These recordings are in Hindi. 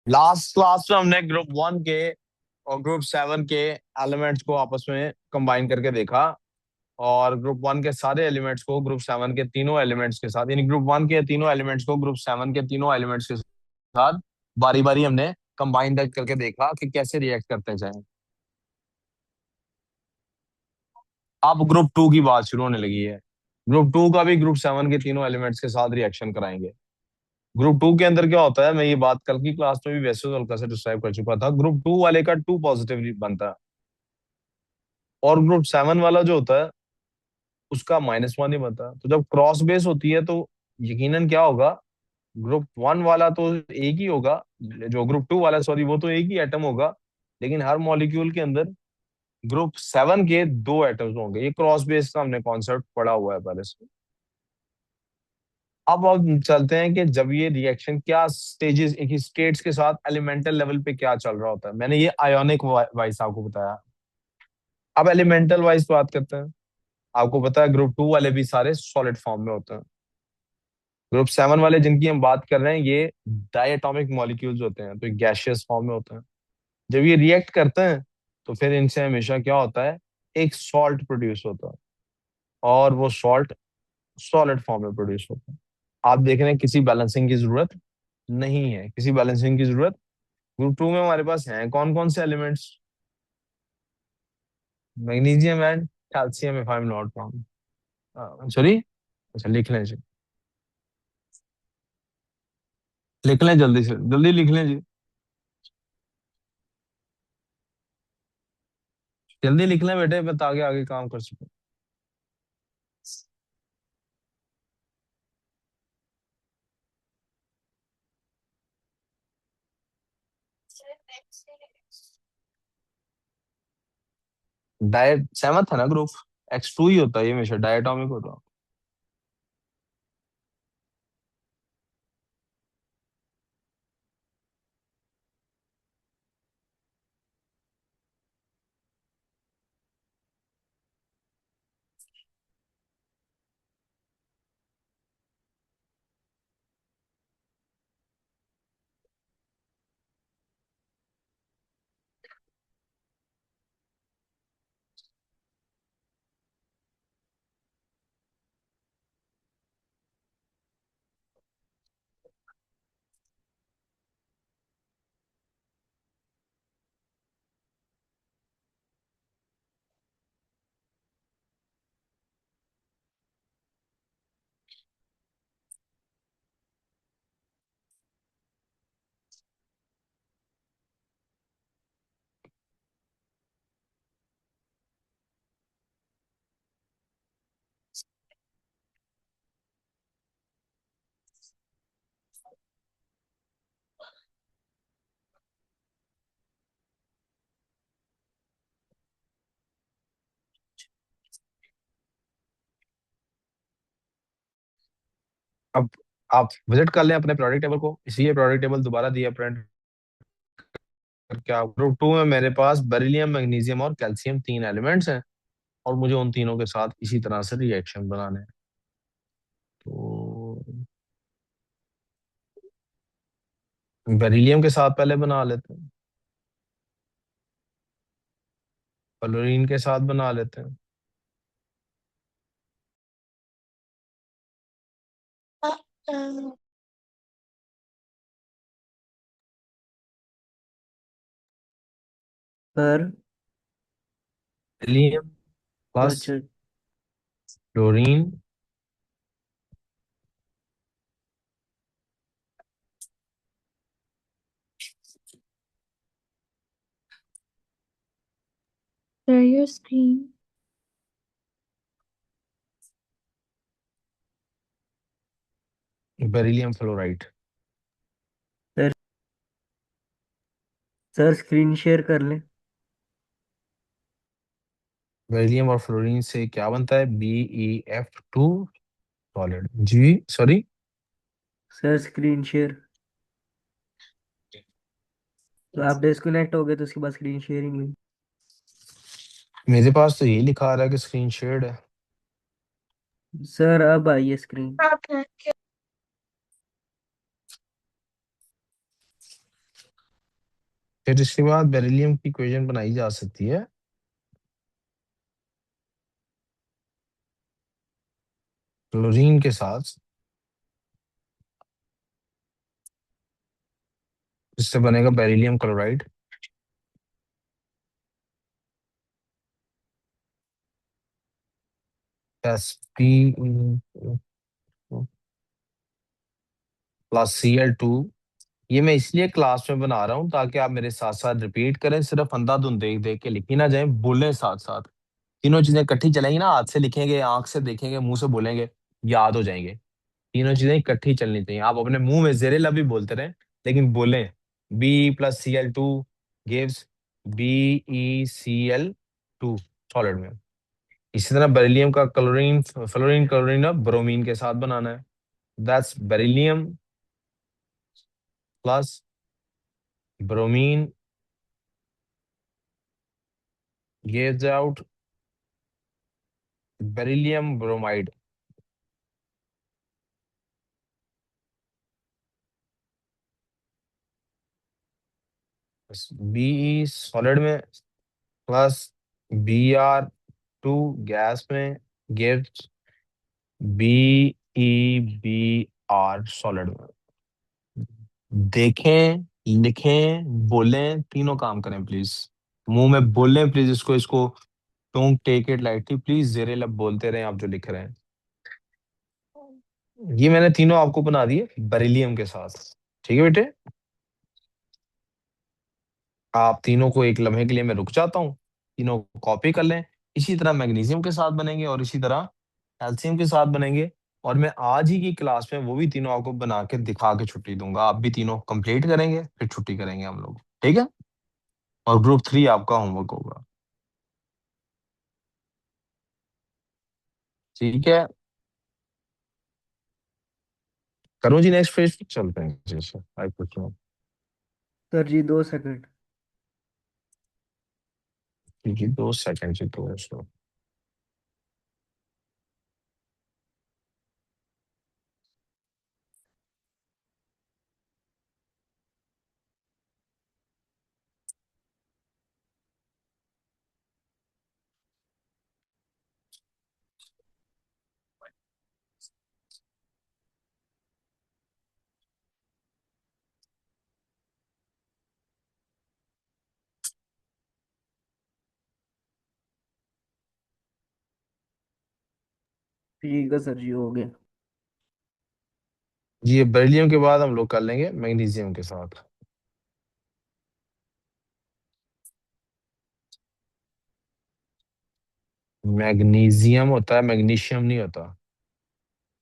लास्ट क्लास में हमने ग्रुप 1 के और ग्रुप 7 के एलिमेंट्स को आपस में कंबाइन करके देखा। और ग्रुप 1 के सारे एलिमेंट्स को ग्रुप 7 के तीनों एलिमेंट्स के साथ, यानी ग्रुप 1 के तीनों एलिमेंट्स को ग्रुप 7 के तीनों एलिमेंट्स के साथ बारी बारी हमने कंबाइन करके देखा कि कैसे रिएक्ट करते जाएं। अब ग्रुप 2 की बात शुरू होने लगी है। ग्रुप 2 का भी ग्रुप 7 के तीनों एलिमेंट्स के साथ रिएक्शन कराएंगे। ग्रुप 2 के अंदर क्या होता है, मैं ये बात कल की क्लास में भी वैसे तो हल्का से डिस्क्राइब कर चुका था। ग्रुप 2 वाले का 2 पॉजिटिव बनता है और ग्रुप 7 वाला जो होता है उसका -1 ही बनता है। तो जब क्रॉस बेस होती है तो यकीनन क्या होगा, ग्रुप 1 वाला तो एक ही होगा, जो ग्रुप 2 वाला, सॉरी, वो तो एक ही एटम होगा। लेकिन हर मॉलिक्यूल के अंदर ग्रुप 7 के 2 एटम्स होंगे। ये क्रॉस बेस का हमने कॉन्सेप्ट पढ़ा हुआ है पहले से। अब हम चलते हैं कि जब ये रिएक्शन क्या स्टेजेस, एक ही स्टेट्स के साथ एलिमेंटल लेवल पे क्या चल रहा होता है। मैंने ये आयोनिक वाइज आपको बताया। अब एलिमेंटल वाइज बात करते हैं। आपको पता है ग्रुप 2 वाले भी सारे सॉलिड फॉर्म में होते हैं। ग्रुप 7 वाले जिनकी हम बात कर रहे हैं ये डायटोमिक मॉलिक्यूल्स होते हैं, तो गैशियस फॉर्म में होते हैं। जब ये रिएक्ट करते हैं तो फिर इनसे हमेशा क्या होता है, एक सॉल्ट प्रोड्यूस होता है और वो सॉल्ट सॉलिड फॉर्म में प्रोड्यूस होता है। आप देख रहे हैं किसी बैलेंसिंग की जरूरत नहीं है, किसी बैलेंसिंग की जरूरत। ग्रुप 2 में हमारे पास हैं कौन कौन से elements? Magnesium and calcium, if I am not wrong. Sorry, अच्छा लिख लें जी, लिख लें जल्दी से जल्दी लिख लें जी, जल्दी लिख लें बेटे, मैं ताकि आगे काम कर सकूं। डायट 7 है ना ग्रुप, X2 ही होता है ये, हमेशा डायटोमिक होता है। अब आप विजिट कर लें अपने प्रोडक्ट टेबल को, इसी प्रोडक्ट टेबल दोबारा दिया प्रिंट करके। आप ग्रुप 2 में मेरे पास बेरिलियम, मैग्नीशियम और कैल्शियम 3 एलिमेंट्स हैं और मुझे उन तीनों के साथ इसी तरह से रिएक्शन बनाने हैं। तो बेरिलियम के साथ पहले बना लेते हैं, फ्लोरीन के साथ बना लेते हैं, पर बेरिलियम प्लस अच्छा। Fluorine. Share your screen. Beryllium fluoride. Sir sir screen share कर लें। बेरिलियम और फ्लोरीन से क्या बनता है, BeF2 सॉलिड जी, सॉरी। सर स्क्रीन शेयर, तो आप डिस्कनेक्ट हो गए तो उसके बाद स्क्रीन शेयरिंग हुई। मेरे पास तो यही लिखा आ रहा है कि स्क्रीन शेयर्ड है। सर अब आई है स्क्रीन। फिर इसके बाद बेरिलियम की इक्वेशन बनाई जा सकती है क्लोरीन के साथ, जिससे बनेगा beryllium chloride. Sp plus Cl2। ये मैं इसलिए क्लास में बना रहा हूँ ताकि आप मेरे साथ साथ रिपीट करें, सिर्फ अंधाधुंध देख देख के लिखी ना जाए, बोलें साथ साथ। तीनों चीजें इकट्ठी चलेंगी ना, हाथ से लिखेंगे, आंख से देखेंगे, मुंह से बोलेंगे, याद हो जाएंगे। तीनों चीजें इकट्ठी चलनी चाहिए। आप अपने मुंह में जेरे लब भी बोलते रहें, लेकिन बोलें B+Cl2 गिव्स BeCl2 सॉलिड में। इसी तरह बेरिलियम का क्लोरीन फ्लोरीन क्लोरीन अब ब्रोमीन के साथ बनाना है। That's beryllium plus bromine gives out beryllium bromide. B solid में प्लस Br2 गैस में गिव्स BeBr सॉलिड में। देखें, लिखें, बोलें, तीनों काम करें प्लीज। मुंह में बोलें प्लीज, इसको इसको don't take it lightly please. जेरे लब बोलते रहें आप जो लिख रहे हैं। ये मैंने तीनों आपको बना दिए बेरिलियम के साथ। ठीक है बेटे, आप तीनों को एक लम्हे के लिए मैं रुक जाता हूँ, तीनों को कॉपी कर लें। इसी तरह मैग्नीशियम के साथ बनेंगे और इसी तरह कैल्शियम के साथ बनेंगे। और मैं आज ही की क्लास में वो भी तीनों आपको बना के दिखा के छुट्टी दूंगा। आप भी तीनों कंप्लीट करेंगे, फिर छुट्टी करेंगे हम लोग, ठीक है। और ग्रुप 3 आपका होमवर्क होगा, ठीक है। करूँ जी नेक्स्ट पेज पे चलते हैं, जैसे आई कुछ। सर जी 2 सेकंड। जी 2 सेकंड से तो ठीक है सर जी, हो गया। जी। ये बेरिलियम के बाद हम लोग कर लेंगे मैग्नीशियम के साथ। मैग्नीशियम होता है, मैग्नीशियम नहीं होता।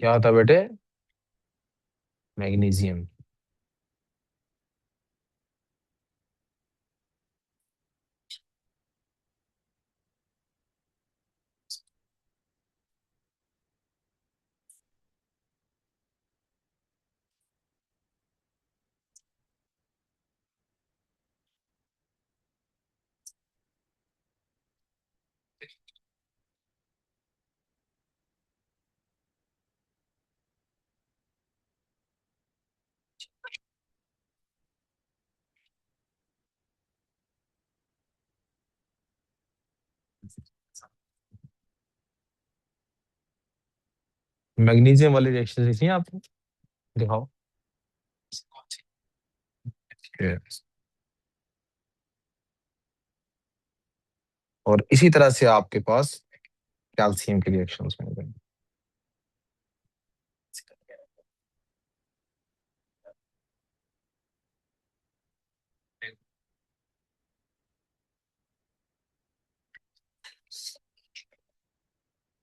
क्या होता है बेटे? मैग्नीशियम। मैग्नीशियम वाली रिएक्शन लिखी है आपने? दिखाओ। Yes. और इसी तरह से आपके पास कैल्शियम के रिएक्शंस होंगे।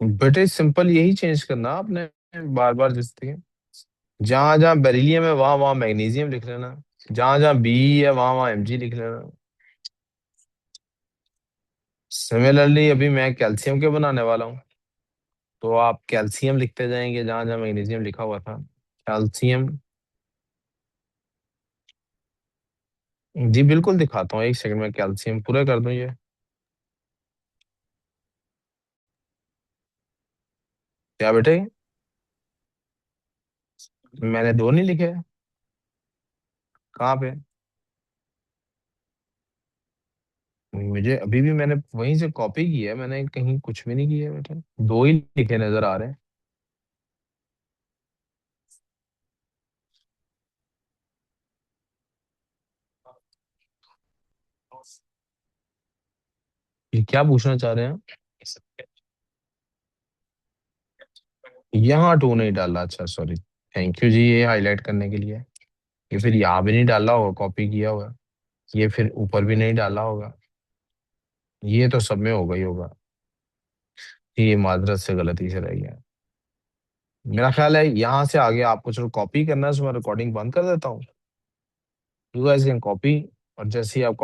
बेटे सिंपल यही चेंज करना आपने, बार बार जिससे जहां जहां बेरिलियम है वहां वहां मैग्नीशियम लिख लेना, जहां जहां बी है वहां वहां Mg लिख लेना। सिमिलरली अभी मैं कैल्शियम के बनाने वाला हूँ, तो आप कैल्शियम लिखते जाएंगे जहां जहां मैग्नीशियम लिखा हुआ था। कैल्शियम। जी बिल्कुल दिखाता हूँ, एक सेकंड में कैल्शियम पूरा कर दूं ये। क्या बेटे? मैंने दो नहीं लिखे? कहाँ पे? मुझे अभी भी मैंने वहीं से कॉपी की है, मैंने कहीं कुछ भी नहीं किया है बेटा। दो ही लिखे नजर आ रहे हैं। ये क्या पूछना चाह रहे हैं? यहाँ टू नहीं डाला, अच्छा सॉरी। थैंक यू जी ये हाईलाइट करने के लिए। ये फिर यहाँ भी नहीं डाला होगा, कॉपी किया होगा। ये फिर ऊपर भी नहीं डाला होगा। ये तो सब में होगा ही होगा। ये माजरत से गलती से रह गया। मेरा ख्याल है यहाँ से आगे आपको चलो कॉपी करना है, तो मैं रिकॉर्डिंग बंद कर देता हूँ। You guys can copy. और जैसे ही आप